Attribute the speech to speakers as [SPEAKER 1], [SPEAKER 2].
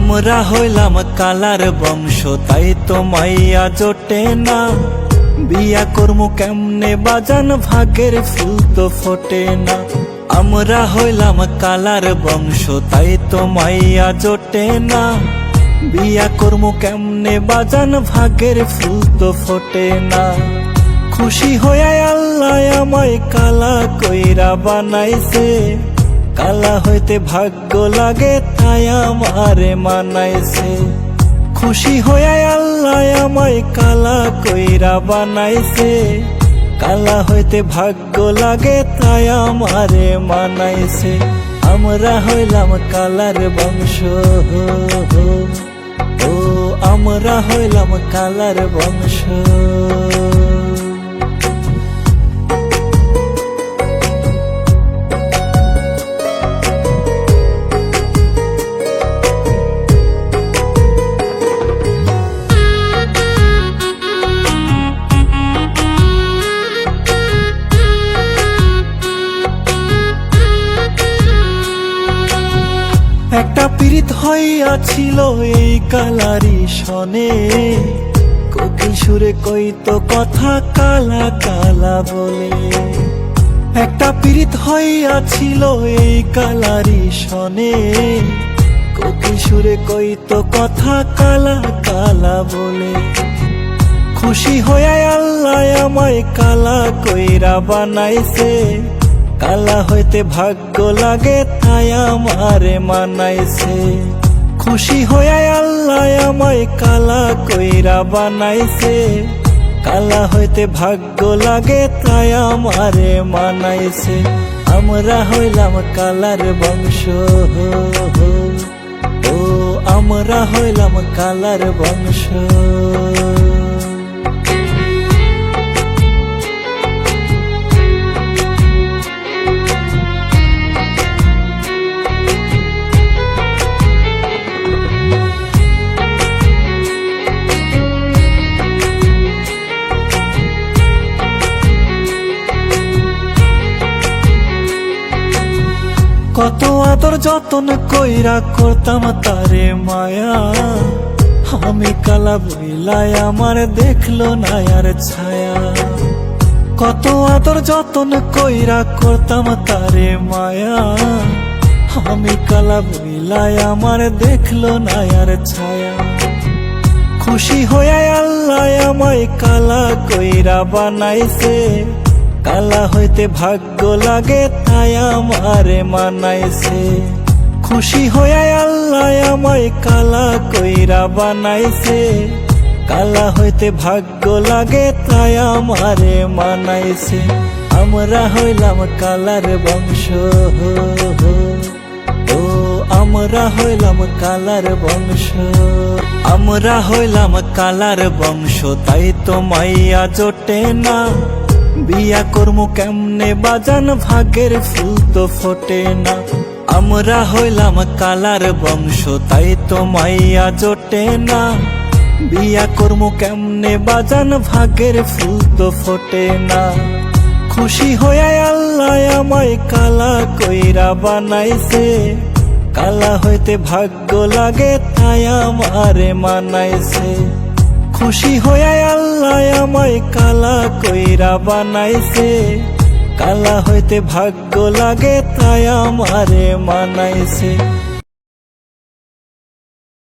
[SPEAKER 1] আমরা হইলাম কালার বংশ, তাই তো মাইয়া জোটে না। বিয়া কর্মু কেমনে বাজান, ভাগের ফুল তো ফোটে না। আমরা হইলাম কালার বংশ, তাই তো মাইয়া জোটে না। বিয়া কর্মু কেমনে বাজান, ভাগের ফুল তো ফোটে না। খুশি হইয়া আল্লাহ আমায় কালা কইরা বানাইছে। কালা হইতে ভাগ্য লাগে, তাই আমারে মানাইছে। খুশি হইয়া আল্লাহ আমায় কালা কইরা বানাইছে। কালা হইতে ভাগ্য লাগে, তাই আমারে মানাইছে। আমরা হইলাম কালার বংশ, ও আমরা হইলাম কালার বংশ। একটা পীড়িত হইয়াছিল এই কালারি সনে। কোকিল সুরে কইতো কথা কালা কালা বলে। একটা পীড়িত হইয়াছিল এই কালারি সনে। কোকিল সুরে কইতো কথা কালা কালা বলে। খুশি হইয়া আল্লাহ আমায় কালা কইরা বানাইছে। কালা হইতে ভাগ্য লাগে, তাই আমারে মানাইছে। খুশি হইয়া আল্লাহ আমায় কালা কইরা বানাইছে। কালা হইতে ভাগ্য লাগে, তাই আমারে মানাইছে। আমরা হইলাম কালার বংশ, ও আমরা হইলাম কালার বংশ। কত আদর যতন কইরা করতাম তারে মায়া। আমি কালা বইলাই আমার দেখলো না আর ছায়া। কত আদর যতন কইরা করতাম তারে মায়া। আমি কালা বইলাই আমার দেখলো না আর ছায়া। খুশি হইয়া আল্লাহ আমায় কালা কইরা বানাইছে। কালা হইতে ভাগ্য লাগে, তাই আমারে মানাইছে। খুশি হইয়া আল্লাহ আমায় কালা কইরা বানাইছে। কালা হইতে ভাগ্য লাগে, তাই আমারে মানাইছে। আমরা হইলাম কালার বংশ, ও আমরা হইলাম কালার বংশ। আমরা হইলাম কালার বংশ, তাই তো মাইয়া জোটে না। বিয়া কর্মু কেমনে বাজান, ভাগের ফুল তো ফোটে না। আমরা হইলাম কালার বংশ, তাই তো মাইয়া জোটে না। বিয়া কর্মু কেমনে বাজান, ভাগের ফুল তো ফোটে না। খুশি হইয়া আল্লাহ আমায় কালা কইরা বানাইছে। কালা হইতে ভাগ্য লাগে, তাই আমারে মানাইছে। খুশি হইয়া আল্লাহ আমায় কালা কইরা বানাইছে। কালা হইতে ভাগ্য লাগে, তাই আমারে মানাইছে।